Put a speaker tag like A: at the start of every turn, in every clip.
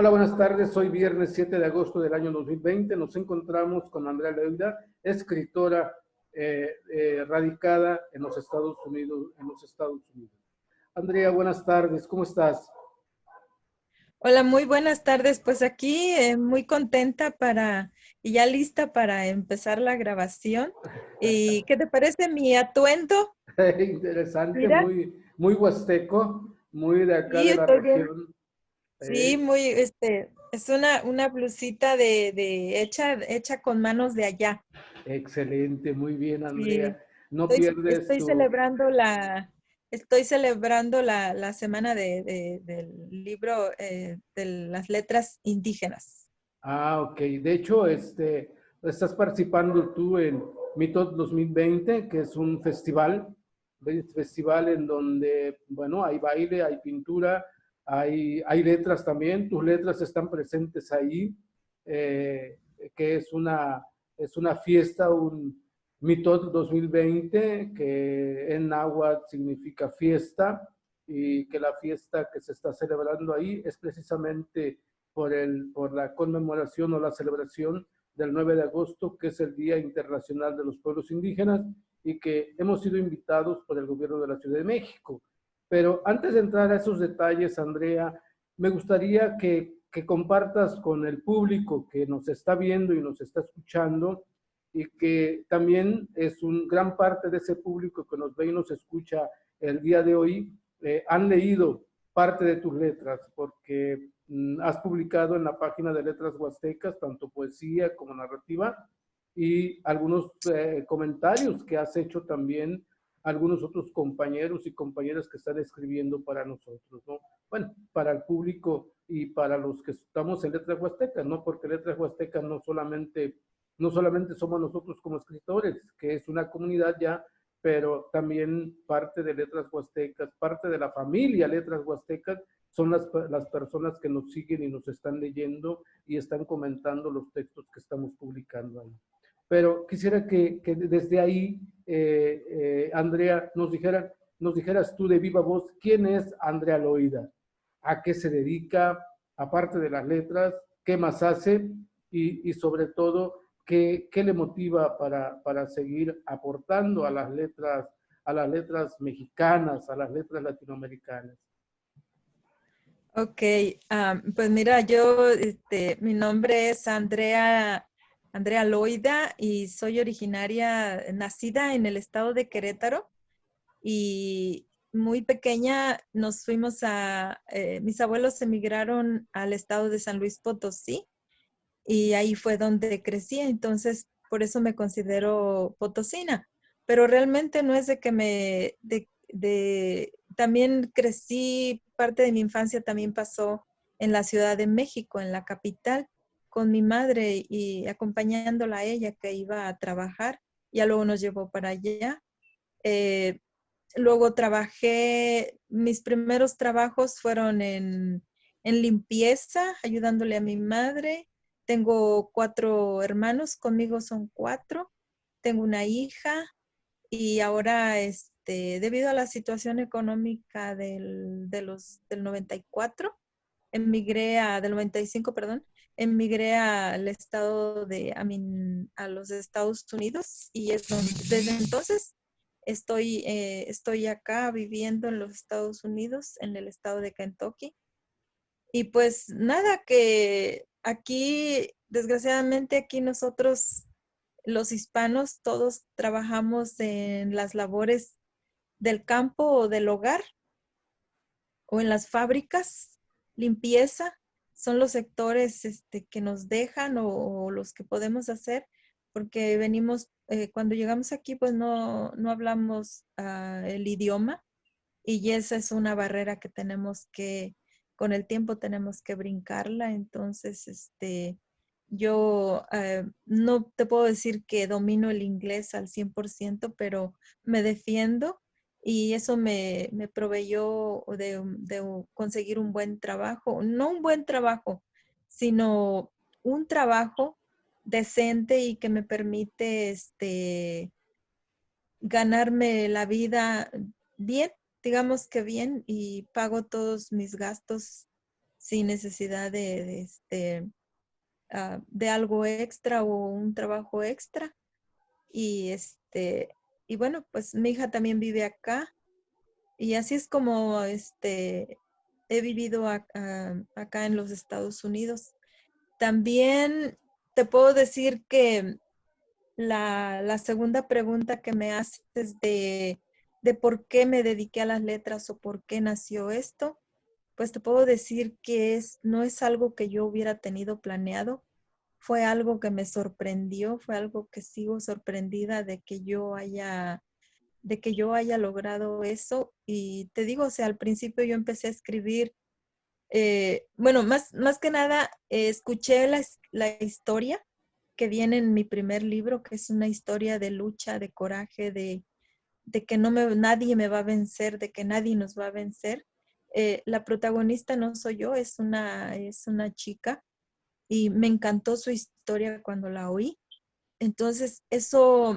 A: Hola, buenas tardes. Hoy viernes 7 de agosto del año 2020. Nos encontramos con Andrea Loida, escritora radicada en los Estados Unidos. Andrea, buenas tardes. ¿Cómo estás?
B: Hola, muy buenas tardes. Pues aquí muy contenta y ya lista para empezar la grabación. ¿Y qué te parece mi atuendo?
A: Interesante,
B: Mira,
A: muy huasteco, muy de acá
B: sí,
A: de la
B: estoy bien.
A: región.
B: Sí, es una blusita hecha con manos de allá.
A: Excelente, muy bien, Andrea.
B: Sí,
A: No pierdes
B: estoy
A: tu...
B: celebrando la semana del libro de las letras indígenas.
A: Ah, ok. De hecho, estás participando tú en Mitos 2020, que es un festival en donde, bueno, hay baile, hay pintura, hay letras también. Tus letras están presentes ahí, eh, que es una fiesta, un Mitos 2020, que en náhuatl significa fiesta, y que la fiesta que se está celebrando ahí es precisamente por la conmemoración o la celebración del 9 de agosto, que es el Día Internacional de los Pueblos Indígenas, y que hemos sido invitados por el gobierno de la Ciudad de México. Pero antes de entrar a esos detalles, Andrea, me gustaría que compartas con el público que nos está viendo y nos está escuchando, y que también es un gran parte de ese público que nos ve y nos escucha el día de hoy, han leído parte de tus letras, porque has publicado en la página de Letras Huastecas tanto poesía como narrativa, y algunos comentarios que has hecho también algunos otros compañeros y compañeras que están escribiendo para nosotros, ¿no? Bueno, para el público y para los que estamos en Letras Huastecas, ¿no? Porque Letras Huastecas no solamente somos nosotros como escritores, que es una comunidad ya, pero también parte de Letras Huastecas, parte de la familia Letras Huastecas, son las personas que nos siguen y nos están leyendo y están comentando los textos que estamos publicando ahí. Pero quisiera que desde ahí, Andrea, nos dijeras tú de viva voz, ¿quién es Andrea Loida? ¿A qué se dedica? Aparte de las letras, ¿qué más hace? Y sobre todo, ¿qué le motiva para seguir aportando a las letras mexicanas, a las letras latinoamericanas?
B: Ok, pues mira, mi nombre es Andrea Loida y soy nacida en el estado de Querétaro y muy pequeña mis abuelos emigraron al estado de San Luis Potosí y ahí fue donde crecí, entonces por eso me considero potosina, pero realmente no es de que también crecí, parte de mi infancia también pasó en la Ciudad de México, en la capital, con mi madre y acompañándola a ella que iba a trabajar, ya luego nos llevó para allá. Eh, Luego mis primeros trabajos fueron en limpieza, ayudándole a mi madre. Tengo 4 hermanos, conmigo son 4. Tengo una hija y ahora, debido a la situación económica del 94, del 95, perdón, emigré a los Estados Unidos y desde entonces estoy acá viviendo en los Estados Unidos, en el estado de Kentucky. Y pues nada, que aquí, desgraciadamente, aquí nosotros, los hispanos, todos trabajamos en las labores del campo o del hogar o en las fábricas, limpieza, son los sectores que nos dejan o los que podemos hacer, porque cuando llegamos aquí, pues no hablamos el idioma y esa es una barrera que con el tiempo tenemos que brincarla. Entonces, yo no te puedo decir que domino el inglés al 100%, pero me defiendo y eso me proveyó de conseguir un buen trabajo, no un buen trabajo, sino un trabajo decente y que me permite ganarme la vida bien, digamos que bien, y pago todos mis gastos sin necesidad de algo extra o un trabajo extra. Y y bueno, pues mi hija también vive acá y así es como he vivido acá en los Estados Unidos. También te puedo decir que la segunda pregunta que me haces de por qué me dediqué a las letras o por qué nació esto, pues te puedo decir que no es algo que yo hubiera tenido planeado. Fue algo que me sorprendió, fue algo que sigo sorprendida de que yo haya logrado eso. Y te digo, o sea, al principio yo empecé a escribir, bueno, más que nada, escuché la historia que viene en mi primer libro, que es una historia de lucha, de coraje, de que nadie me va a vencer, de que nadie nos va a vencer. La protagonista no soy yo, es una chica y me encantó su historia cuando la oí. Entonces, esa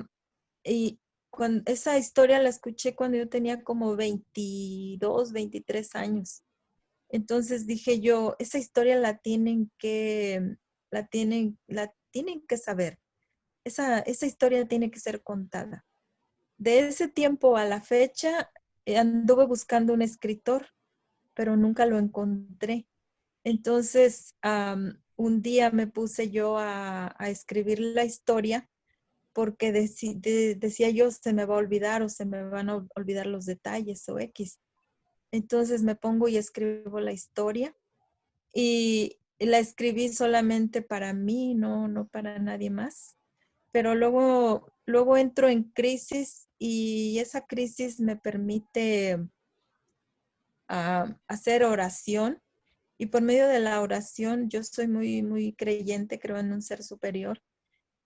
B: historia la escuché cuando yo tenía como 22, 23 años. Entonces dije yo, esa historia la tienen que saber. Esa historia tiene que ser contada. De ese tiempo a la fecha, anduve buscando un escritor, pero nunca lo encontré. Entonces, un día me puse yo a escribir la historia porque decía yo, se me va a olvidar o se me van a olvidar los detalles o X. Entonces me pongo y escribo la historia y la escribí solamente para mí, no para nadie más. Pero luego entro en crisis y esa crisis me permite hacer oración. Y por medio de la oración, yo soy muy creyente, creo en un ser superior.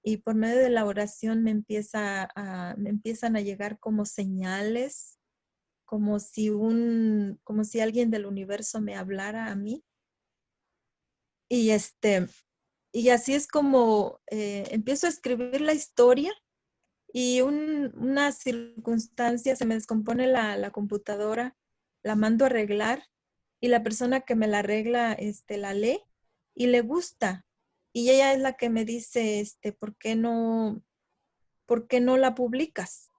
B: Y por medio de la oración me empiezan a llegar como señales, como si alguien del universo me hablara a mí. Y y así es como empiezo a escribir la historia y una circunstancia, se me descompone la computadora, la mando a arreglar y la persona que me la arregla, la lee y le gusta. Y ella es la que me dice, ¿por qué no la publicas?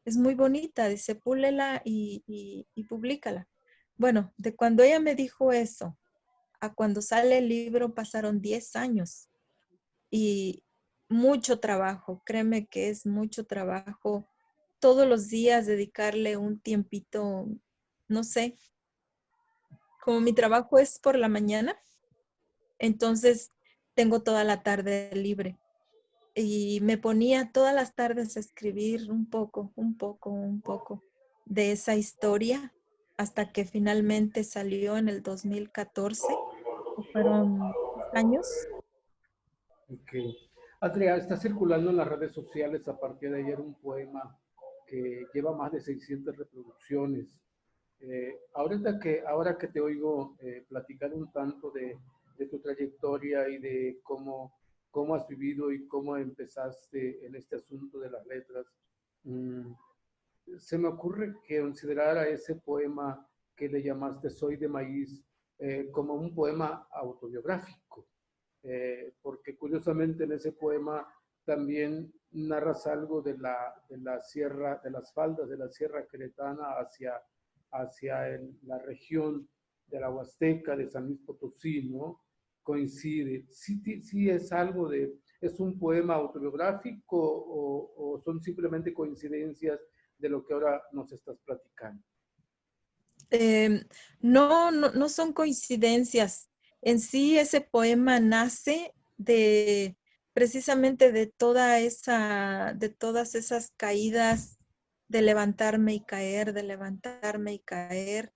B: Es muy bonita, dice, púlela y públicala. Bueno, de cuando ella me dijo eso a cuando sale el libro pasaron 10 años y mucho trabajo, créeme que es mucho trabajo. Todos los días dedicarle un tiempito, no sé, como mi trabajo es por la mañana, entonces tengo toda la tarde libre. Y me ponía todas las tardes a escribir un poco de esa historia hasta que finalmente salió en el 2014. Fueron 10 años.
A: Ok. Andrea, está circulando en las redes sociales a partir de ayer un poema que lleva más de 600 reproducciones. Ahora que te oigo platicar un tanto de tu trayectoria y de cómo has vivido y cómo empezaste en este asunto de las letras, mmm, se me ocurre que considerar a ese poema que le llamaste Soy de Maíz como un poema autobiográfico, porque curiosamente en ese poema también narras algo de la sierra, de las faldas de la Sierra Queretana hacia la región de la Huasteca, de San Luis Potosí, ¿no? Coincide. Sí, sí es algo es un poema autobiográfico o son simplemente coincidencias de lo que ahora nos estás platicando.
B: No son coincidencias. En sí, ese poema nace precisamente de todas esas caídas, de levantarme y caer, de levantarme y caer.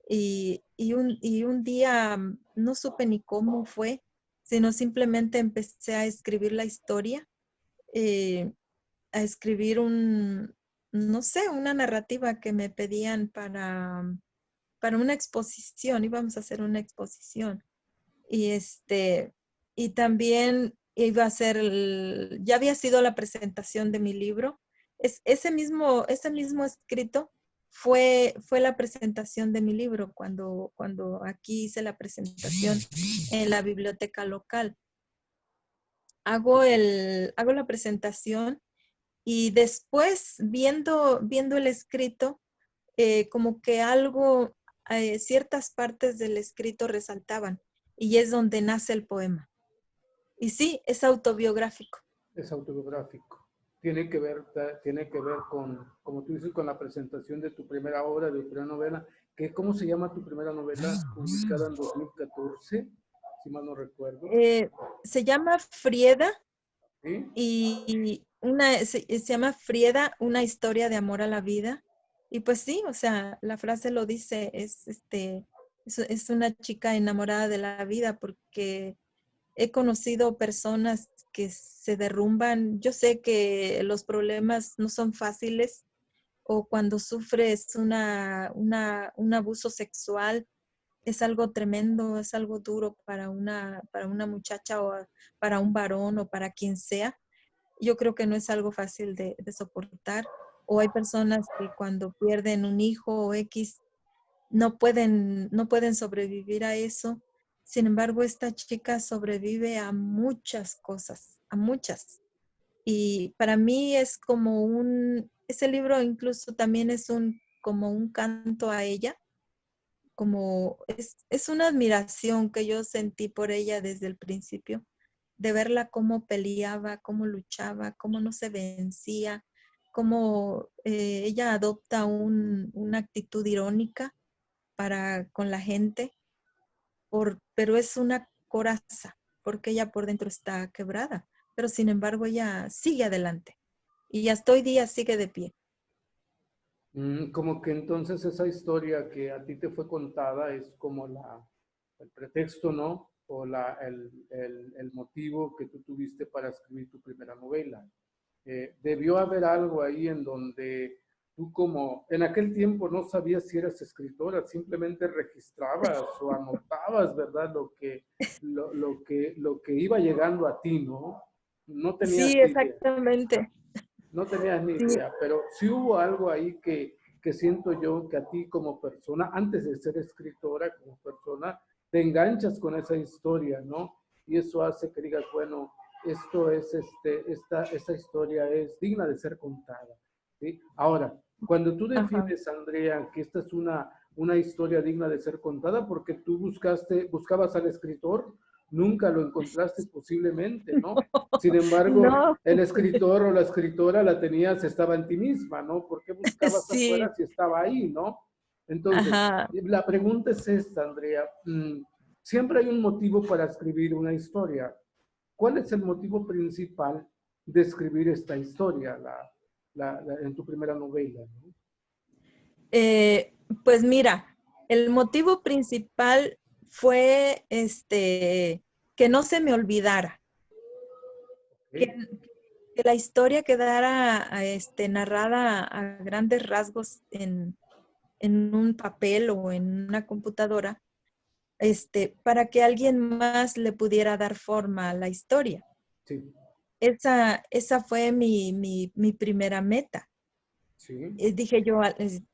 B: Y un día no supe ni cómo fue, sino simplemente empecé a escribir la historia, eh, a escribir no sé, una narrativa que me pedían para una exposición, íbamos a hacer una exposición. Y y también iba a ser, ya había sido la presentación de mi libro. Ese mismo escrito fue la presentación de mi libro, cuando aquí hice la presentación en la biblioteca local. Hago la presentación y después, viendo el escrito, como que ciertas partes del escrito resaltaban, y es donde nace el poema. Y sí, es autobiográfico.
A: Es autobiográfico. Tiene que ver con, como tú dices, con la presentación de tu primera obra, de tu primera novela. ¿Cómo se llama tu primera novela? Publicada en 2014, si mal no recuerdo.
B: Se llama Frieda.
A: ¿Sí?
B: Y se llama Frieda, una historia de amor a la vida. Y pues sí, o sea, la frase lo dice, es una chica enamorada de la vida, porque he conocido personas que se derrumban. Yo sé que los problemas no son fáciles, o cuando sufres un abuso sexual, es algo tremendo, es algo duro para una muchacha, o para un varón, o para quien sea. Yo creo que no es algo fácil de soportar. O hay personas que cuando pierden un hijo o X, no pueden sobrevivir a eso. Sin embargo, esta chica sobrevive a muchas cosas, a muchas. Y para mí es ese libro incluso también es como un canto a ella, es una admiración que yo sentí por ella desde el principio, de verla cómo peleaba, cómo luchaba, cómo no se vencía, cómo ella adopta una actitud irónica con la gente, pero es una coraza, porque ella por dentro está quebrada, pero sin embargo ella sigue adelante y hasta hoy día sigue de pie.
A: Como que entonces esa historia que a ti te fue contada es como el pretexto, ¿no? O el motivo que tú tuviste para escribir tu primera novela. Debió haber algo ahí en donde tú, como en aquel tiempo no sabías si eras escritora, simplemente registrabas o anotabas, ¿verdad? Lo que iba llegando a ti, ¿no? No tenías
B: Sí,
A: ni idea.
B: exactamente.
A: No tenías ni
B: Sí,
A: idea, pero sí hubo algo ahí que siento yo que a ti como persona, antes de ser escritora, como persona, te enganchas con esa historia, ¿no? Y eso hace que digas, bueno, esta historia es digna de ser contada, ¿sí? Ahora, cuando tú
B: ajá.
A: defines, Andrea, que esta es una historia digna de ser contada, porque tú buscabas al escritor, nunca lo encontraste posiblemente, ¿no? Sin embargo,
B: No,
A: el escritor o la escritora la tenías, estaba en ti misma, ¿no? ¿Por qué buscabas
B: sí,
A: afuera si estaba ahí, ¿no? Entonces,
B: ajá.
A: la pregunta es esta, Andrea. Siempre hay un motivo para escribir una historia. ¿Cuál es el motivo principal de escribir esta historia en tu primera novela, ¿no?
B: Eh, pues mira, el motivo principal fue que no se me olvidara, que,
A: ¿Okay?
B: que la historia quedara narrada a grandes rasgos en un papel o en una computadora, para que alguien más le pudiera dar forma a la historia.
A: Sí,
B: Esa fue mi primera meta.
A: sí.
B: Dije yo,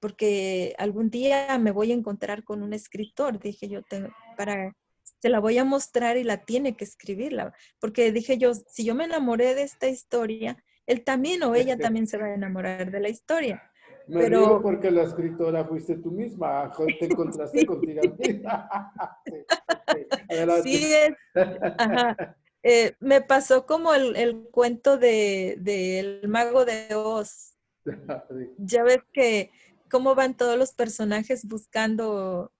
B: porque algún día me voy a encontrar con un escritor, dije yo, se la voy a mostrar y la tiene que escribirla, porque dije yo, si yo me enamoré de esta historia, él también o ella también se va a enamorar de la historia.
A: Me río
B: Pero
A: porque la escritora fuiste tú misma, te encontraste
B: sí,
A: contigo misma. Sí, ok,
B: sí
A: adelante.
B: es, ajá. Me pasó como el cuento del Mago de Oz.
A: Sí,
B: Ya ves que cómo van todos los personajes buscando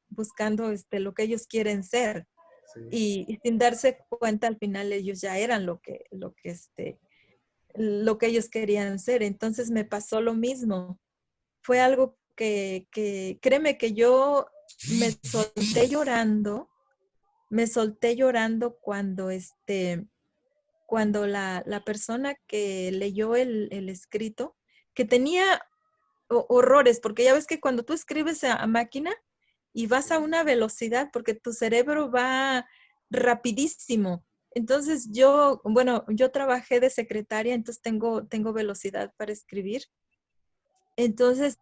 B: lo que ellos quieren ser,
A: sí.
B: y sin darse cuenta al final ellos ya eran lo que ellos querían ser. Entonces me pasó lo mismo. Fue algo que créeme que yo me solté llorando cuando la persona que leyó el escrito, que tenía horrores, porque ya ves que cuando tú escribes a máquina y vas a una velocidad, porque tu cerebro va rapidísimo. Entonces bueno, yo trabajé de secretaria, entonces tengo velocidad para escribir. Entonces,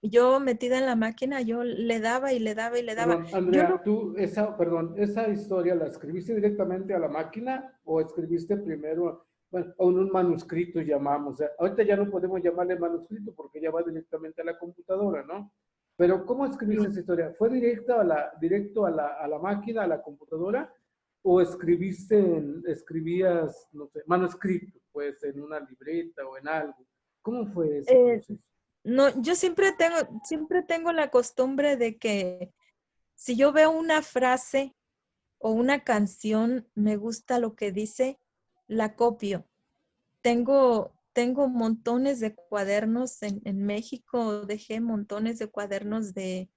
B: yo metida en la máquina, yo le daba y le daba y le daba.
A: Perdón,
B: Yo
A: Andrea,
B: no,
A: esa historia la escribiste directamente a la máquina o escribiste primero, bueno, en un manuscrito llamamos, ahorita ya no podemos llamarle manuscrito porque ya va directamente a la computadora, ¿no? Pero ¿cómo escribiste
B: sí,
A: esa historia? ¿Fue directo a la máquina, a la computadora? ¿O escribías, no sé, manuscrito, pues en una libreta o en algo? ¿Cómo fue ese
B: eh,
A: proceso?
B: no, yo siempre tengo la costumbre de que si yo veo una frase o una canción, me gusta lo que dice, la copio. Tengo montones de cuadernos en México, dejé montones de cuadernos de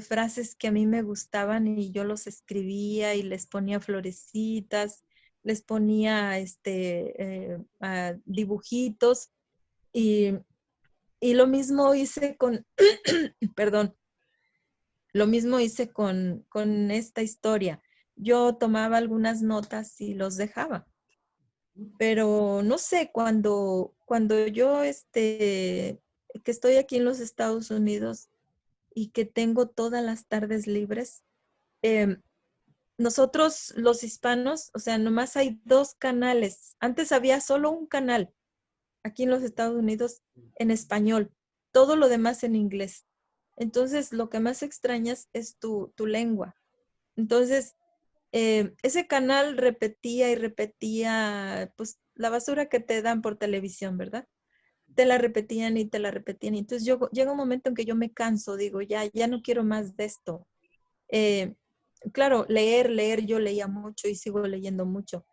B: frases que a mí me gustaban y yo los escribía y les ponía florecitas, les ponía dibujitos y, y lo mismo hice con, perdón, lo mismo hice con esta historia. Yo tomaba algunas notas y los dejaba. Pero no sé, cuando yo que estoy aquí en los Estados Unidos y que tengo todas las tardes libres, em, nosotros los hispanos, o sea, nomás hay dos canales. Antes había solo un canal aquí en los Estados Unidos en español, todo lo demás en inglés. Entonces, lo que más extrañas es tu lengua. Entonces, ese canal repetía y repetía, pues, la basura que te dan por televisión, ¿verdad? Te la repetían y te la repetían. Y entonces llega un momento en que yo me canso, digo, ya no quiero más de esto. Eh, claro, leer, yo leía mucho y sigo leyendo mucho.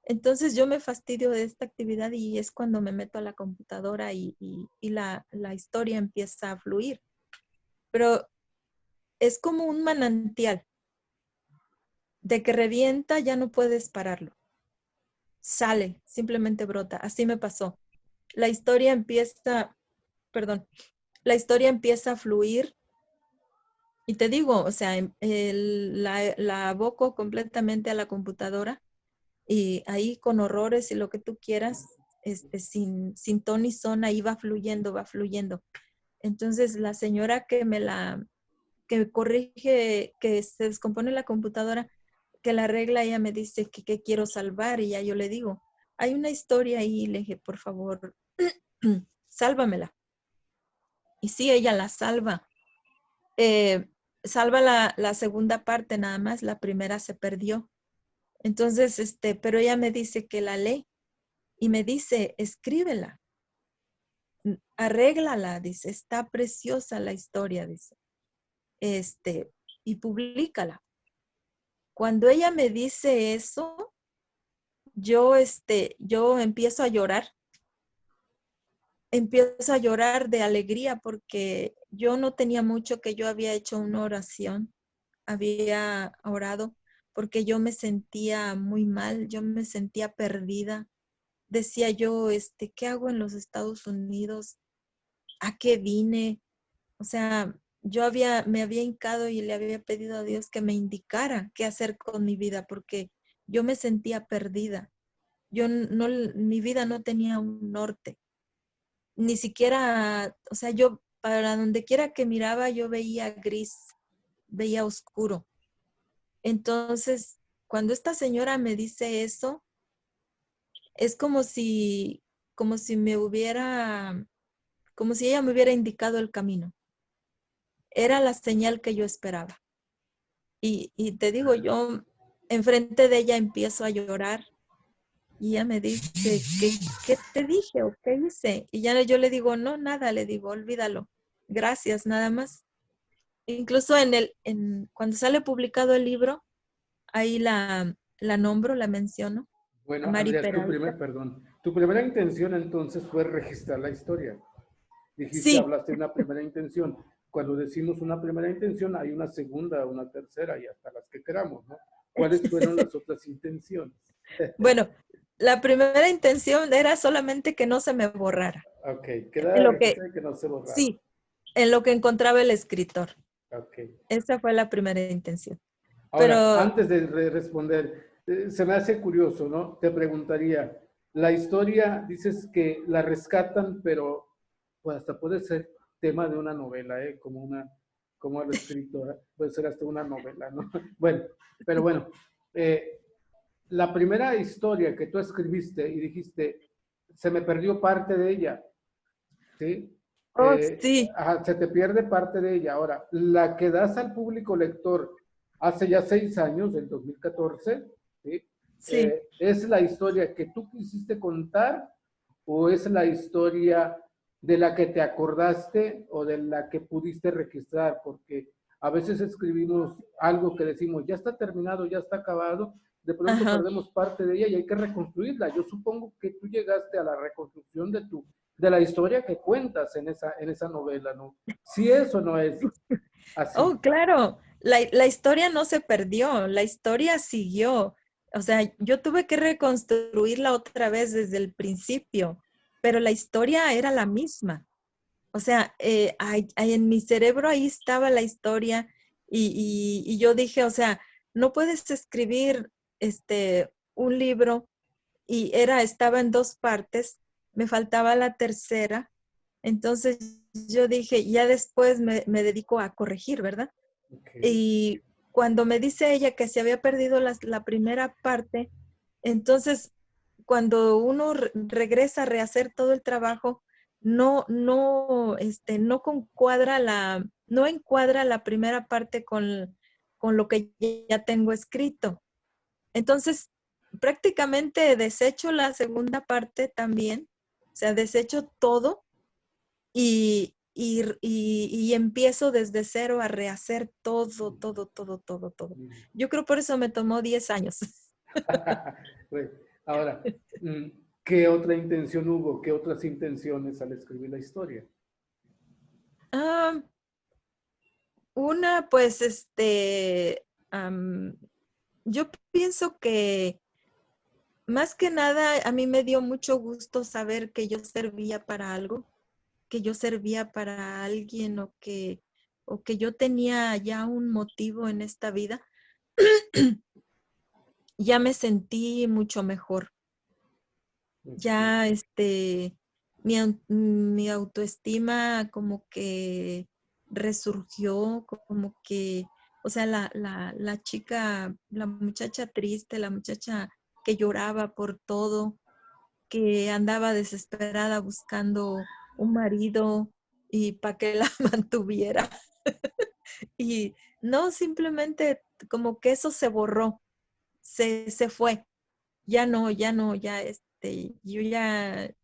B: Entonces yo me fastidio de esta actividad y es cuando me meto a la computadora y la historia empieza a fluir. Pero es como un manantial de que revienta, ya no puedes pararlo. Sale, simplemente brota. Así me pasó. La historia empieza, perdón, la historia empieza a fluir y te digo, o sea, la aboco completamente a la computadora y ahí con horrores y lo que tú quieras, sin ton ni son, ahí va fluyendo, va fluyendo. Entonces la señora que corrige, que se descompone la computadora, que la arregla, ella me dice que quiero salvar y ya yo le digo, hay una historia ahí, le dije, por favor, sálvamela. Y sí, ella la salva. Eh, salva la segunda parte nada más, la primera se perdió. Entonces, pero ella me dice que la lee y me dice, escríbela, arréglala, dice, está preciosa la historia, dice, y públicala. Cuando ella me dice eso, yo empiezo a llorar de alegría porque yo no tenía mucho que yo había hecho una oración, había orado porque yo me sentía muy mal, yo me sentía perdida. Decía yo, ¿qué hago en los Estados Unidos? ¿A qué vine? O sea, me había hincado y le había pedido a Dios que me indicara qué hacer con mi vida porque yo me sentía perdida. Mi vida no tenía un norte, ni siquiera, o sea, yo para donde quiera que miraba yo veía gris, veía oscuro. Entonces, cuando esta señora me dice eso, es como si como si ella me hubiera indicado el camino. Era la señal que yo esperaba. Y te digo, yo enfrente de ella empiezo a llorar y ella me dice, ¿qué te dije o qué hice? Y ya yo le digo, no, nada, le digo, olvídalo. Gracias, nada más. Incluso cuando sale publicado el libro, ahí la nombro, la menciono, a
A: Bueno,
B: Mari
A: Andrea,
B: Peralta.
A: tu primera intención entonces fue registrar la historia. Dijiste,
B: Sí,
A: hablaste de una primera intención. Cuando decimos una primera intención, hay una segunda, una tercera y hasta las que queramos, ¿no? ¿Cuáles fueron las otras intenciones?
B: bueno, la primera intención era solamente que no se me borrara.
A: Ok,
B: En
A: queda
B: lo que,
A: registrado que no se borraron.
B: sí, en lo que encontraba el escritor.
A: Ok.
B: Esa fue la primera intención.
A: Ahora,
B: Pero
A: antes de responder, se me hace curioso, ¿no? Te preguntaría, la historia, dices que la rescatan, pero pues hasta puede ser tema de una novela, como lo escrito, puede ser hasta una novela, ¿no? Bueno, pero bueno, la primera historia que tú escribiste y dijiste, se me perdió parte de ella, ¿sí?
B: Oh, sí,
A: Ajá, se te pierde parte de ella. Ahora, la que das al público lector hace ya 6 años, del 2014, ¿sí?
B: sí.
A: ¿Es la historia que tú quisiste contar o es la historia de la que te acordaste o de la que pudiste registrar? Porque a veces escribimos algo que decimos, ya está terminado, ya está acabado, de pronto
B: Ajá.
A: perdemos parte de ella y hay que reconstruirla. Yo supongo que tú llegaste a la reconstrucción de la historia que cuentas en esa novela, ¿no? Si eso no es así.
B: Oh, claro, la historia no se perdió, la historia siguió. O sea, yo tuve que reconstruirla otra vez desde el principio, pero la historia era la misma. O sea, en mi cerebro ahí estaba la historia y yo dije, o sea, no puedes escribir un libro y estaba en dos partes, me faltaba la tercera. Entonces yo dije, ya después me dedico a corregir, ¿verdad?
A: Okay.
B: Y cuando me dice ella que se había perdido la primera parte, entonces cuando uno regresa a rehacer todo el trabajo, no concuadra no encuadra la primera parte con lo que ya tengo escrito. Entonces, prácticamente desecho la segunda parte también, o sea, desecho todo y empiezo desde cero a rehacer todo, todo, todo, todo, todo. Yo creo por eso me tomó 10 años.
A: Bueno, ahora, ¿qué otra intención hubo? ¿Qué otras intenciones al escribir la historia?
B: Ah, una, pues, yo pienso que más que nada a mí me dio mucho gusto saber que yo servía para algo, que yo servía para alguien o que yo tenía ya un motivo en esta vida. Ya me sentí mucho mejor.
A: Okay.
B: Ya mi autoestima como que resurgió, como que, o sea, la chica, la muchacha triste, la muchacha que lloraba por todo, que andaba desesperada buscando un marido y para que la mantuviera. Y no, simplemente como que eso se borró, se fue. Ya no, ya no, ya yo ya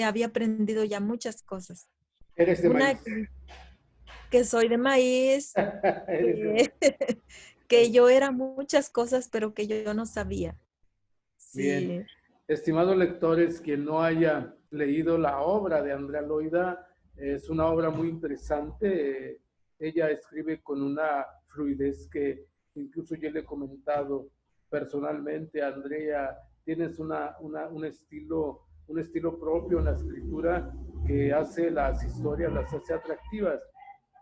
B: había aprendido ya muchas cosas.
A: Eres de
B: Una
A: maíz.
B: que soy de maíz,
A: Eres de
B: que,
A: maíz.
B: que yo era muchas cosas, pero que yo no sabía.
A: Bien.
B: Sí.
A: Estimados lectores, quien no haya leído la obra de Andrea Loida, es una obra muy interesante. Ella escribe con una fluidez que incluso yo le he comentado personalmente. Andrea, tienes un estilo propio en la escritura que hace las historias, las hace atractivas.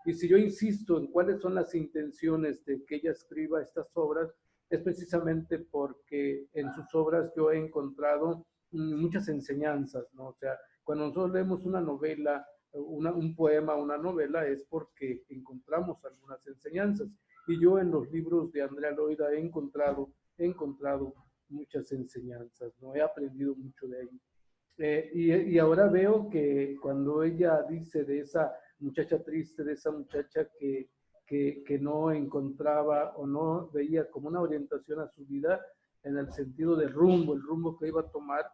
A: Y si yo insisto en cuáles son las intenciones de que ella escriba estas obras, es precisamente porque en sus obras yo he encontrado muchas enseñanzas, ¿no? O sea, cuando nosotros leemos una novela, un poema, una novela, es porque encontramos algunas enseñanzas. Y yo en los libros de Andrea Loida he encontrado muchas enseñanzas, ¿no? He aprendido mucho de ahí. Y ahora veo que cuando ella dice de esa muchacha triste, de esa muchacha que no encontraba o no veía como una orientación a su vida en el sentido de rumbo, el rumbo que iba a tomar,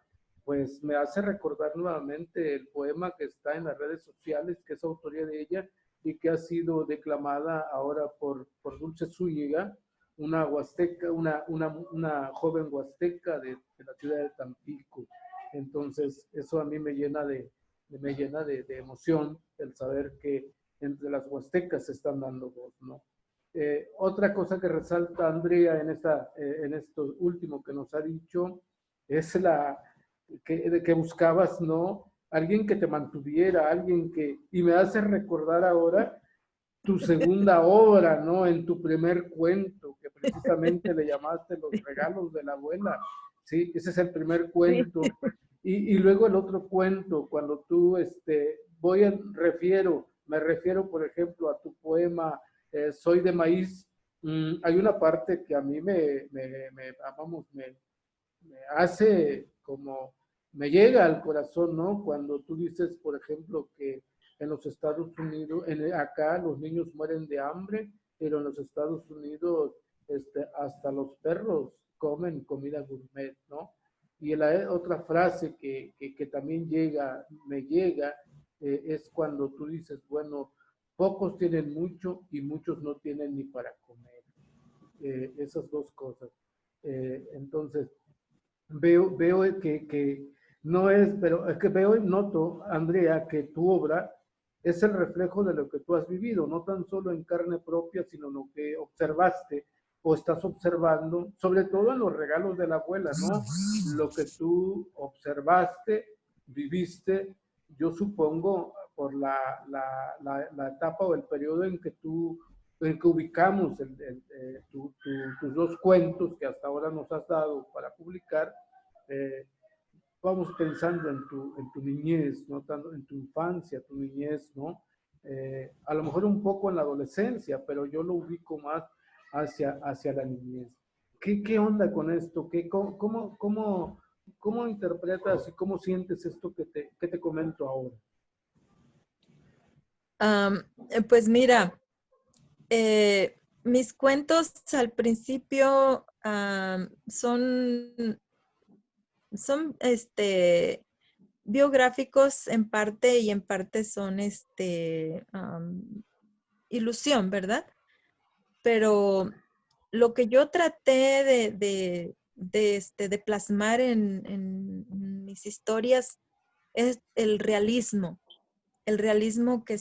A: pues me hace recordar nuevamente el poema que está en las redes sociales, que es autoría de ella y que ha sido declamada ahora por Dulce Zúñiga, una huasteca, una joven huasteca de la ciudad de Tampico. Entonces, eso a mí me llena de emoción el saber que entre las huastecas se están dando voz, ¿no? Otra cosa que resalta Andrea en esto último que nos ha dicho es que buscabas, ¿no? Alguien que te mantuviera, y me hace recordar ahora tu segunda obra, ¿no? En tu primer cuento, que precisamente le llamaste Los regalos de la abuela, ¿sí? Ese es el primer
B: Sí.
A: cuento. Y luego el otro cuento, cuando tú, refiero Me refiero, por ejemplo, a tu poema Soy de maíz. Hay una parte que a mí vamos, me hace como, me llega al corazón, ¿no? Cuando tú dices, por ejemplo, que en los Estados Unidos, acá los niños mueren de hambre, pero en los Estados Unidos hasta los perros comen comida gourmet, ¿no? Y la otra frase que también me llega, es cuando tú dices, bueno, pocos tienen mucho y muchos no tienen ni para comer. Esas dos cosas. Entonces, veo que no es, pero es que veo y noto, Andrea, que tu obra es el reflejo de lo que tú has vivido, no tan solo en carne propia, sino lo que observaste o estás observando, sobre todo en los regalos de la abuela, ¿no? Lo que tú observaste, viviste, yo supongo, por la etapa o el periodo en que ubicamos tus dos cuentos que hasta ahora nos has dado para publicar. eh, Vamos pensando en tu niñez, ¿no? Tanto en tu infancia, tu niñez, ¿no? A lo mejor un poco en la adolescencia, pero yo lo ubico más hacia la niñez. ¿Qué onda con esto? ¿Cómo interpretas y cómo sientes esto que te comento ahora?
B: Pues mira, mis cuentos al principio son biográficos en parte y en parte son ilusión, ¿verdad? Pero lo que yo traté de plasmar en mis historias es el realismo que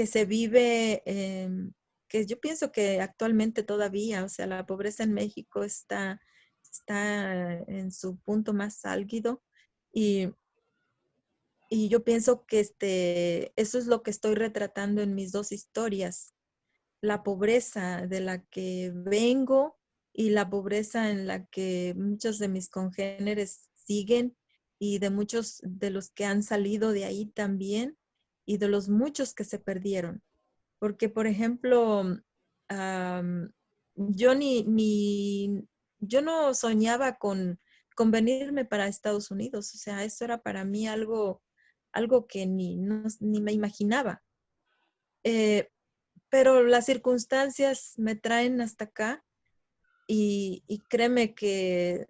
B: se vive, que yo pienso que actualmente todavía, o sea, la pobreza en México está en su punto más álgido y, y yo pienso que eso es lo que estoy retratando en mis dos historias, la pobreza de la que vengo y la pobreza en la que muchos de mis congéneres siguen y de muchos de los que han salido de ahí también y de los muchos que se perdieron. Porque, por ejemplo, am, yo yo no soñaba con venirme para Estados Unidos. O sea, eso era para mí algo que ni me imaginaba. Eh, pero las circunstancias me traen hasta acá y créeme que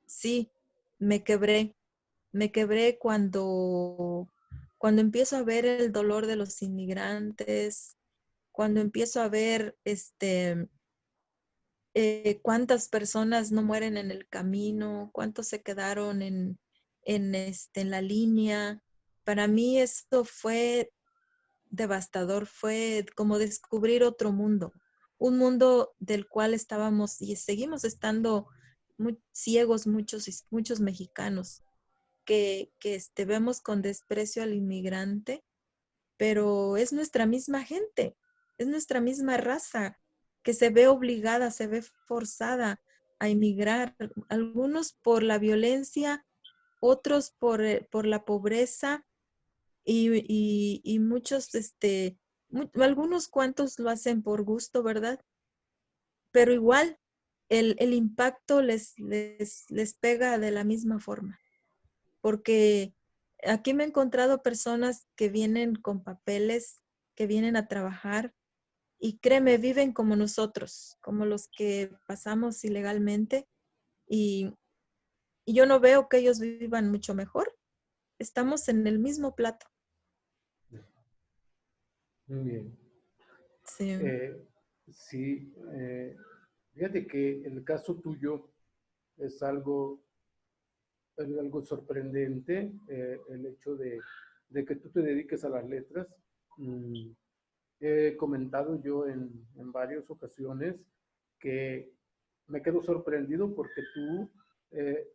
B: sí, me quebré. Me quebré cuando empiezo a ver el dolor de los inmigrantes, cuando empiezo a ver cuántas personas no mueren en el camino, cuántos se quedaron en la línea. Para mí eso fue devastador, fue como descubrir otro mundo, un mundo del cual estábamos y seguimos estando muy ciegos muchos mexicanos, que vemos con desprecio al inmigrante, pero es nuestra misma gente, es nuestra misma raza que se ve obligada, se ve forzada a emigrar, algunos por la violencia, otros por la pobreza y muchos, algunos cuantos lo hacen por gusto, ¿verdad? Pero igual el impacto les pega de la misma forma, porque aquí me he encontrado personas que vienen con papeles, que vienen a trabajar y créeme, viven como nosotros, como los que pasamos ilegalmente y, y yo no veo que ellos vivan mucho mejor. Estamos en el mismo plato.
A: Muy bien.
B: Sí.
A: Eh, sí, fíjate que el caso tuyo es algo sorprendente, el hecho de que tú te dediques a las letras. Mm, He comentado yo en varias ocasiones que me quedo sorprendido porque tú eh,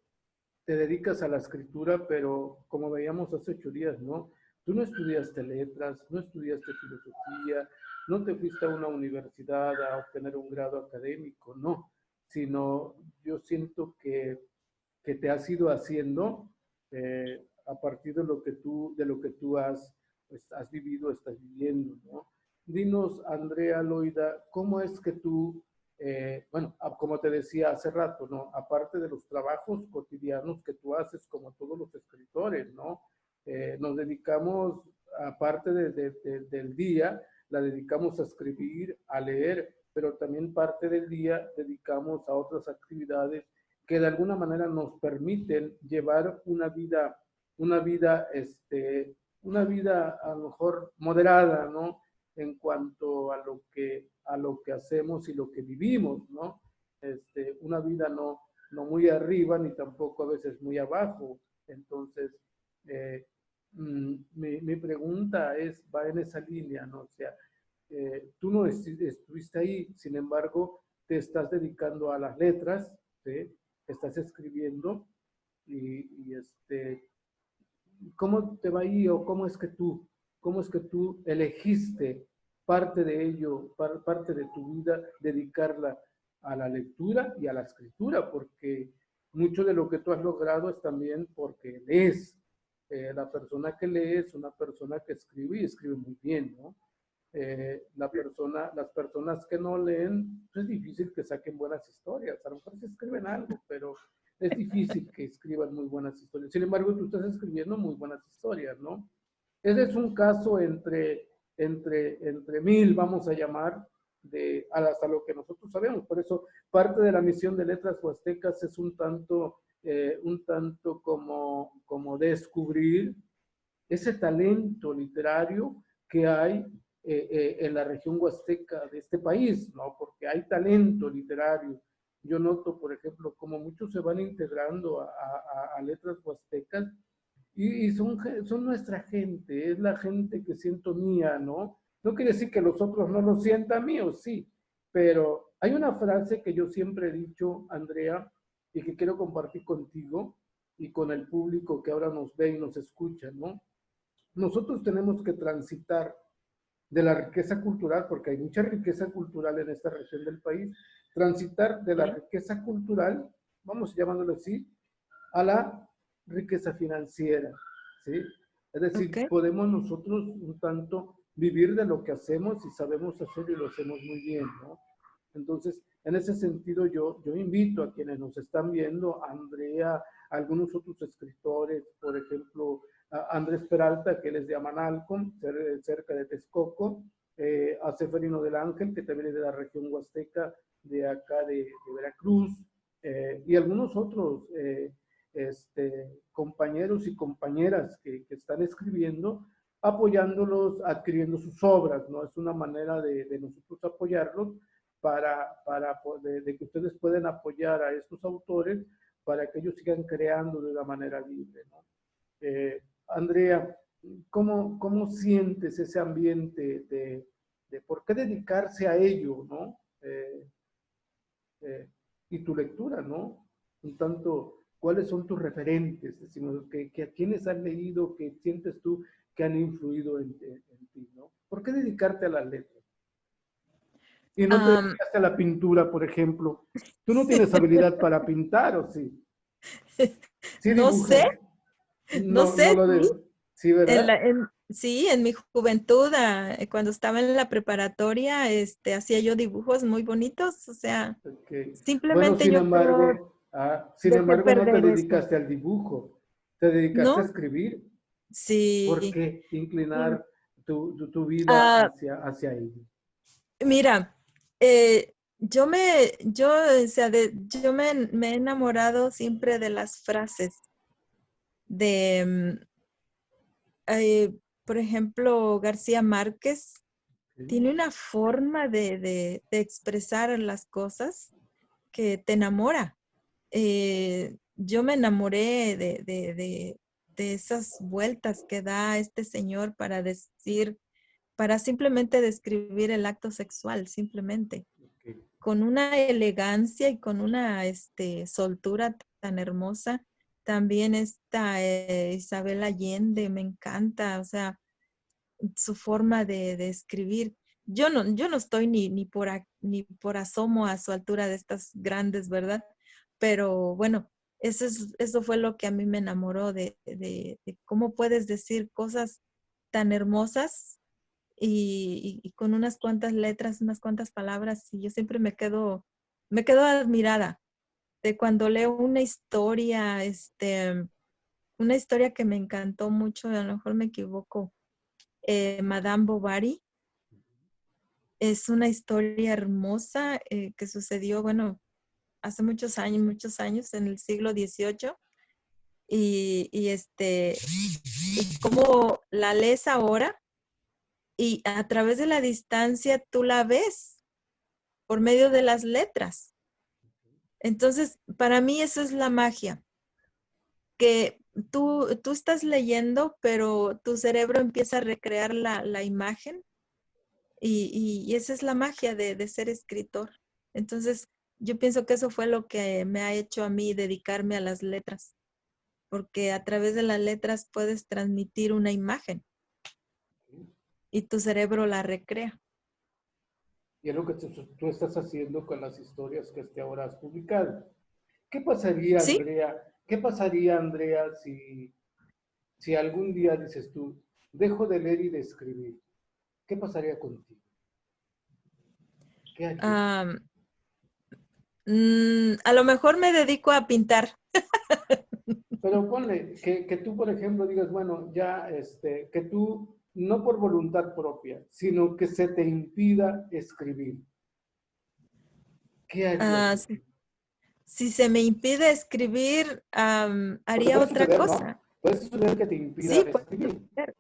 A: te dedicas a la escritura, pero como veíamos hace 8 días, ¿no? Tú no estudiaste letras, no estudiaste filosofía, no te fuiste a una universidad a obtener un grado académico, no, sino yo siento que te has ido haciendo a partir de lo que tú has pues, has vivido, estás viviendo, ¿no? Dinos, Andrea Loida, ¿cómo es que tú, bueno, como te decía hace rato, ¿no? Aparte de los trabajos cotidianos que tú haces, como todos los escritores, ¿no? Nos dedicamos, aparte del día, la dedicamos a escribir, a leer, pero también parte del día dedicamos a otras actividades que de alguna manera nos permiten llevar una vida, una vida a lo mejor moderada, ¿no? En cuanto a lo que hacemos y lo que vivimos, ¿no? Una vida no muy arriba ni tampoco a veces muy abajo. Entonces, eh, mi pregunta va en esa línea, ¿no? O sea, tú no estuviste ahí, sin embargo, te estás dedicando a las letras, ¿sí? Estás escribiendo y ¿cómo te va ahí o cómo es que tú elegiste parte de ello, parte de tu vida, dedicarla a la lectura y a la escritura? Porque mucho de lo que tú has logrado es también porque lees. La persona que lee es una persona que escribe y escribe muy bien, ¿no? Las personas que no leen, pues es difícil que saquen buenas historias. A lo mejor se escriben algo, pero es difícil que escriban muy buenas historias. Sin embargo, tú estás escribiendo muy buenas historias, ¿no? Ese es un caso entre mil, vamos a llamar, hasta lo que nosotros sabemos. Por eso, parte de la misión de Letras Huastecas es un tanto como descubrir ese talento literario que hay en la región huasteca de este país, ¿no? Porque hay talento literario. Yo noto, por ejemplo, como muchos se van integrando a letras huastecas y son nuestra gente, es la gente que siento mía, ¿no? No quiere decir que los otros no lo sientan míos, sí, pero hay una frase que yo siempre he dicho, Andrea, y que quiero compartir contigo y con el público que ahora nos ve y nos escucha, ¿no? Nosotros tenemos que transitar de la riqueza cultural, porque hay mucha riqueza cultural en esta región del país, transitar de la riqueza cultural, vamos llamándolo así, a la riqueza financiera, ¿sí? Es decir,
B: Ok.
A: podemos nosotros un tanto vivir de lo que hacemos y sabemos hacer y lo hacemos muy bien, ¿no? Entonces, en ese sentido, yo invito a quienes nos están viendo, a Andrea, a algunos otros escritores, por ejemplo, a Andrés Peralta, que él es de Amanalco, cerca de Texcoco, a Seferino del Ángel, que también es de la región huasteca, de acá de Veracruz, y algunos otros compañeros y compañeras que están escribiendo, apoyándolos, adquiriendo sus obras, ¿no? Es una manera de nosotros apoyarlos para poder, de que ustedes pueden apoyar a estos autores para que ellos sigan creando de una manera libre, ¿no? Andrea, ¿cómo sientes ese ambiente de por qué dedicarse a ello, ¿no? Eh, y tu lectura, ¿no? Un tanto, ¿cuáles son tus referentes? Decimos, que a quienes has leído, que sientes tú que han influido en ti, ¿no? ¿Por qué dedicarte a las letras? Y no te
B: Am,
A: dedicaste a la pintura, por ejemplo. Tú no tienes habilidad para pintar, ¿o sí? Sí
B: no sé,
A: dibujas.
B: no
A: No, no
B: sé,
A: lo
B: sí.
A: de... Sí, ¿verdad?
B: Sí, en mi juventud, cuando estaba en la preparatoria, hacía yo dibujos muy bonitos, o sea,
A: Okay. Bueno,
B: simplemente yo creo
A: sin
B: dejé
A: embargo, no te
B: perder eso,
A: dedicaste al dibujo, te dedicaste a
B: ¿no?
A: escribir. ¿Por
B: Sí.
A: qué
B: Mm,
A: inclinar tu vida
B: ah,
A: hacia ello?
B: Mira, o sea, me he enamorado siempre de las frases de, por ejemplo, García Márquez
A: ¿Sí?
B: tiene una forma de expresar las cosas que te enamora. Yo me enamoré de esas vueltas que da este señor para decir, para simplemente describir el acto sexual, simplemente,
A: Okay.
B: con una elegancia y con una soltura tan hermosa. También esta Isabel Allende me encanta, o sea, su forma de escribir. Yo no estoy ni por asomo a su altura de estas grandes, ¿verdad? Pero bueno, eso fue lo que a mí me enamoró de cómo puedes decir cosas tan hermosas y con unas cuantas letras, unas cuantas palabras, y yo siempre me quedo admirada de cuando leo una historia que me encantó mucho, a lo mejor me equivoco, Madame Bovary. Es una historia hermosa que sucedió, bueno, hace muchos años, en el siglo XVIII, y cómo la lees ahora y a través de la distancia tú la ves por medio de las letras. Entonces, para mí eso es la magia, que tú estás leyendo, pero tu cerebro empieza a recrear la imagen y esa es la magia de ser escritor. Entonces, yo pienso que eso fue lo que me ha hecho a mí dedicarme a las letras, porque a través de las letras puedes transmitir una imagen y tu cerebro la recrea.
A: Y es lo que tú estás haciendo con las historias que hasta ahora has publicado. ¿Qué pasaría,
B: Sí,
A: Andrea? ¿Qué pasaría, Andrea, si algún día dices tú, dejo de leer y de escribir? ¿Qué pasaría contigo? ¿Qué harías?
B: a lo mejor me dedico a pintar.
A: Pero ponle que tú, por ejemplo, digas, bueno, ya, que tú, no por voluntad propia, sino que se te impida escribir. ¿Qué harías?
B: Ah, si se me impide escribir,
A: Porque
B: haría
A: puede
B: otra
A: suceder, ¿no?
B: cosa.
A: Puede suceder que te impida
B: Sí, puede
A: escribir.
B: ser.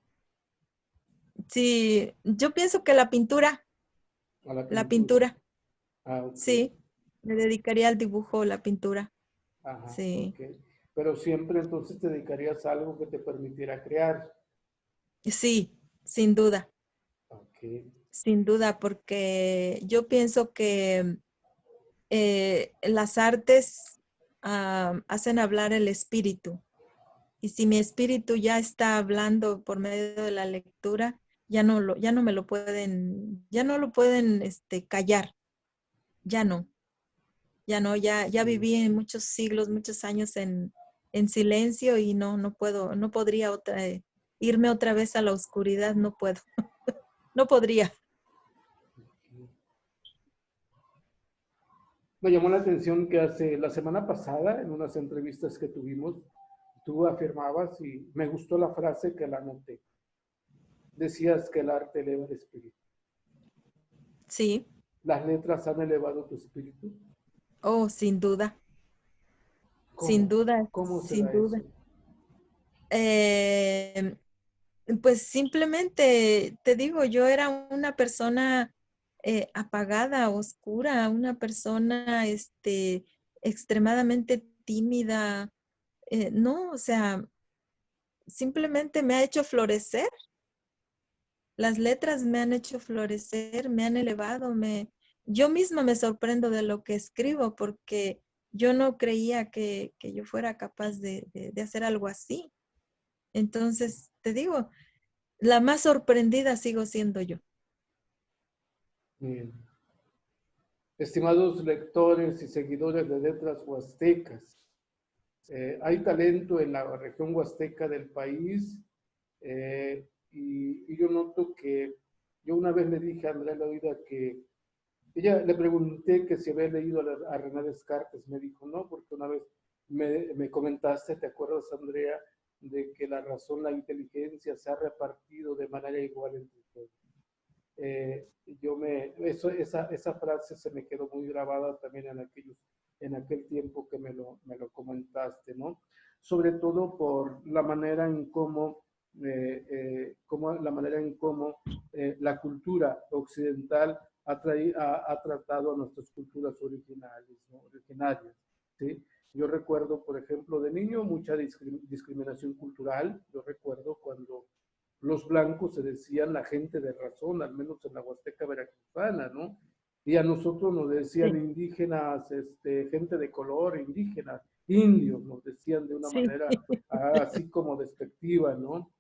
B: Sí, yo pienso que la pintura,
A: A la
B: la
A: pintura.
B: pintura,
A: Ah, ok.
B: sí, me dedicaría al dibujo, la pintura,
A: Ajá,
B: sí.
A: ok. Pero siempre entonces te dedicarías a algo que te permitiera crear.
B: Sí, sin duda,
A: Ok.
B: sin duda, porque yo pienso que las artes hacen hablar el espíritu. Y si mi espíritu ya está hablando por medio de la lectura, ya no me lo pueden, ya no lo pueden callar. Ya no, ya no, ya
A: Mm.
B: viví en muchos siglos, muchos años en silencio y no puedo, no podría irme otra vez a la oscuridad, no puedo, no podría.
A: Me llamó la atención que hace la semana pasada, en unas entrevistas que tuvimos, tú afirmabas, y me gustó la frase que la anoté. Decías que el arte eleva el espíritu.
B: Sí,
A: ¿Las letras han elevado tu espíritu?
B: oh, sin
A: ¿Cómo?
B: duda,
A: ¿Cómo se
B: sin
A: da
B: duda.
A: eso?
B: Eh, pues simplemente, te digo, yo era una persona apagada, oscura, una persona extremadamente tímida. No, o sea, simplemente me ha hecho florecer. Las letras me han hecho florecer, me han elevado, yo misma me sorprendo de lo que escribo porque yo no creía que yo fuera capaz de hacer algo así. Entonces, te digo, la más sorprendida sigo siendo yo.
A: Bien. Estimados lectores y seguidores de Letras Huastecas, hay talento en la región huasteca del país, y yo noto que yo una vez le dije a Andrea Loida que ella le pregunté que si había leído a René Descartes, me dijo no, porque una vez me comentaste, ¿te acuerdas, Andrea, de que la razón, la inteligencia se ha repartido de manera igual entre todos? Esa frase se me quedó muy grabada también en aquel tiempo que me lo comentaste, ¿no? Sobre todo por la manera en la manera en cómo la cultura occidental ha tratado a nuestras culturas originales, ¿no? Originarias, ¿sí? Yo recuerdo, por ejemplo, de niño mucha discriminación cultural. Yo recuerdo cuando los blancos se decían la gente de razón, al menos en la Huasteca veracruzana, ¿no? Y a nosotros nos decían
B: Sí,
A: indígenas, gente de color, indígenas, indios, nos decían de una
B: sí.
A: manera así como despectiva, ¿no?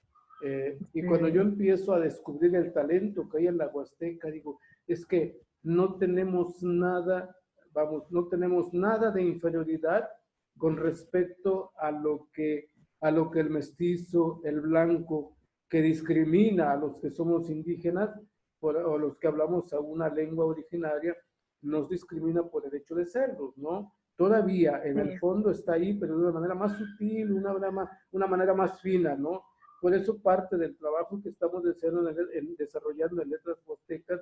A: Y cuando yo
B: Sí,
A: empiezo a descubrir el talento que hay en la Huasteca, digo, es que no tenemos nada, vamos, no tenemos nada de inferioridad con respecto a lo que el mestizo, el blanco, que discrimina a los que somos indígenas o los que hablamos a una lengua originaria, nos discrimina por el hecho de serlos, ¿no? Todavía en el fondo está ahí, pero de una manera más sutil, una manera más fina, ¿no? Por eso parte del trabajo que estamos desarrollando en Letras Huastecas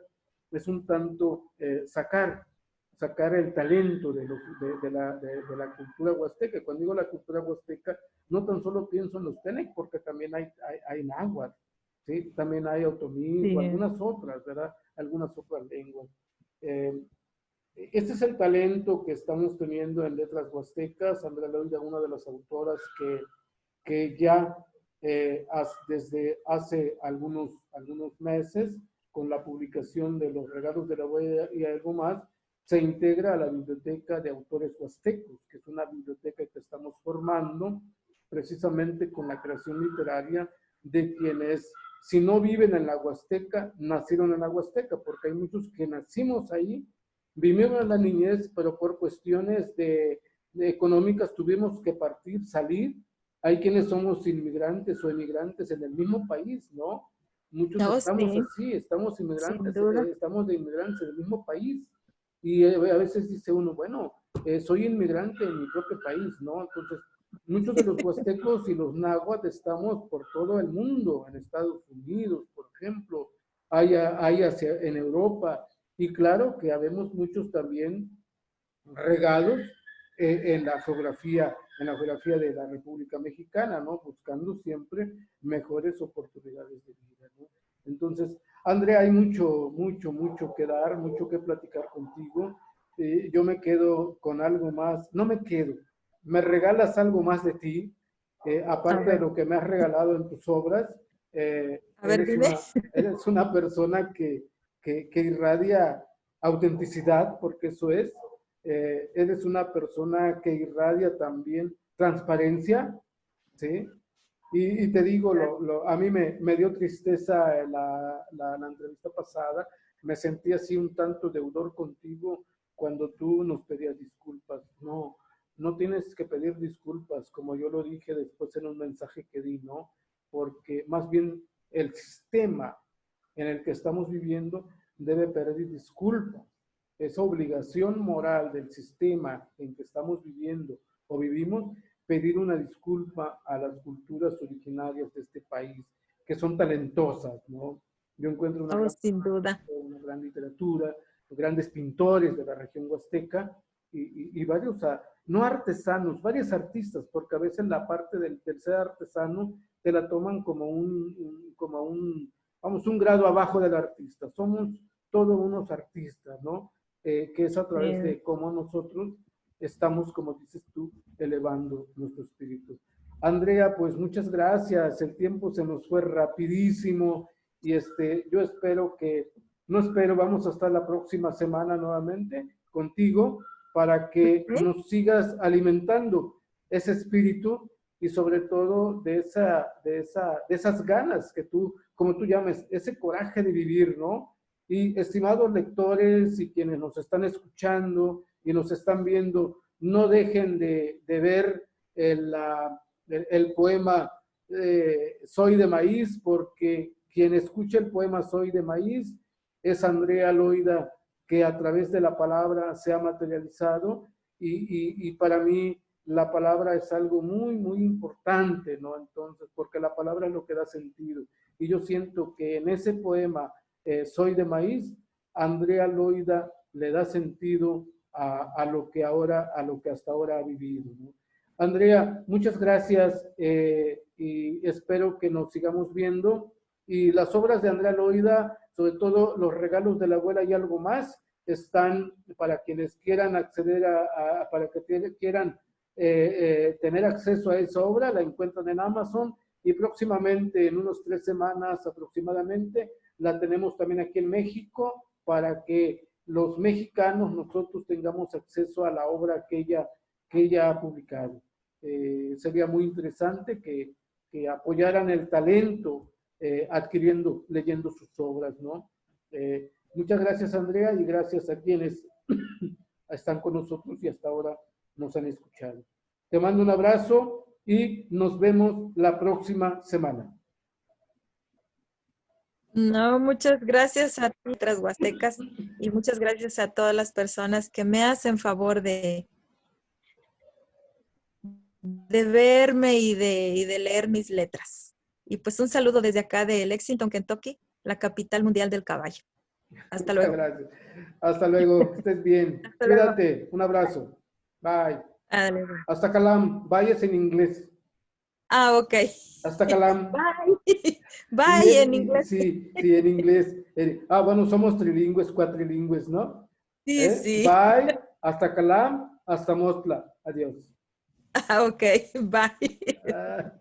A: es un tanto sacar el talento de la cultura huasteca. Cuando digo la cultura huasteca, no tan solo pienso en los tenec, porque también hay náhuatl, ¿sí? También hay otomí, o algunas otras, ¿verdad? Algunas otras lenguas. Este es el talento que estamos teniendo en Letras Huastecas. Andrea Loida, una de las autoras que ya desde hace algunos meses, con la publicación de Los Regalos de la Huella y algo más, se integra a la Biblioteca de Autores Huastecos, que es una biblioteca que estamos formando precisamente con la creación literaria de quienes, si no viven en la Huasteca, nacieron en la Huasteca, porque hay muchos que nacimos ahí, vivimos en la niñez, pero por cuestiones de económicas tuvimos que partir, salir. Hay quienes somos inmigrantes o emigrantes en el mismo país, ¿no? Muchos
B: No,
A: estamos
B: sí,
A: así, estamos
B: sin
A: inmigrantes,
B: duda.
A: estamos de inmigrantes en el mismo país. Y a veces dice uno, bueno, soy inmigrante en mi propio país, ¿no? Entonces, muchos de los huastecos y los náhuatl estamos por todo el mundo, en Estados Unidos, por ejemplo, hay en Europa, y claro que habemos muchos también regados en la geografía de la República Mexicana, ¿no? Buscando siempre mejores oportunidades de vida, ¿no? Entonces, Andrea, hay mucho que dar, mucho que platicar contigo. Yo me quedo con algo más, no me quedo, me regalas algo más de ti, aparte de lo que me has regalado en tus obras.
B: A ver, dime.
A: Eres una persona que irradia autenticidad, porque eso es. Eres una persona que irradia también transparencia, ¿sí? Y te digo, a mí me dio tristeza la entrevista pasada, me sentí así un tanto deudor contigo cuando tú nos pedías disculpas. No, no tienes que pedir disculpas, como yo lo dije después en un mensaje que di, ¿no? Porque más bien el sistema en el que estamos viviendo debe pedir disculpas. Es obligación moral del sistema en que estamos viviendo o vivimos pedir una disculpa a las culturas originarias de este país, que son talentosas, ¿no? Yo encuentro
B: Oh, sin duda.
A: una gran literatura, grandes pintores de la región huasteca y varios, no artesanos, varios artistas, porque a veces la parte del ser artesano te la toman como vamos, un grado abajo del artista. Somos todos unos artistas, ¿no? Que es a través de cómo nosotros estamos, como dices tú, elevando nuestro espíritu. Andrea, pues muchas gracias. El tiempo se nos fue rapidísimo y yo espero no espero, vamos a estar la próxima semana nuevamente contigo para que nos sigas alimentando ese espíritu y sobre todo de esas ganas que tú, como tú llames, ese coraje de vivir, ¿no? Y estimados lectores y quienes nos están escuchando y nos están viendo, no dejen de ver el poema Soy de Maíz, porque quien escucha el poema Soy de Maíz es Andrea Loida, que a través de la palabra se ha materializado y para mí la palabra es algo muy importante, ¿no? Entonces, porque la palabra es lo que da sentido. Y yo siento que en ese poema Soy de Maíz, Andrea Loida le da sentido a lo que hasta ahora ha vivido, ¿no? Andrea, muchas gracias y espero que nos sigamos viendo. Y las obras de Andrea Loida, sobre todo Los Regalos de la Abuela y algo más, están para quienes quieran acceder para que quieran tener acceso a esa obra, la encuentran en Amazon y próximamente, en unos 3 semanas aproximadamente, la tenemos también aquí en México para que los mexicanos nosotros tengamos acceso a la obra que ella ha publicado. Sería muy interesante que apoyaran el talento leyendo sus obras, ¿no? Muchas gracias, Andrea, y gracias a quienes están con nosotros y hasta ahora nos han escuchado. Te mando un abrazo y nos vemos la próxima semana.
B: No, muchas gracias a ti, Letras Huastecas, y muchas gracias a todas las personas que me hacen favor de verme y de leer mis letras. Y pues un saludo desde acá de Lexington, Kentucky, la capital mundial del caballo. Hasta
A: Muchas
B: luego.
A: gracias. Hasta luego, que estés bien.
B: Hasta luego.
A: Cuídate, un abrazo. Bye.
B: Ándale.
A: Hasta Calam, bye es en inglés.
B: Ah, ok.
A: Hasta Calam.
B: Bye. Bye en inglés.
A: Sí, sí, en inglés. Bueno, somos trilingües, cuatrilingües, ¿no?
B: Sí, sí.
A: Bye, hasta Calam, hasta Mostla. Adiós.
B: Ah, ok. Bye.
A: Ah.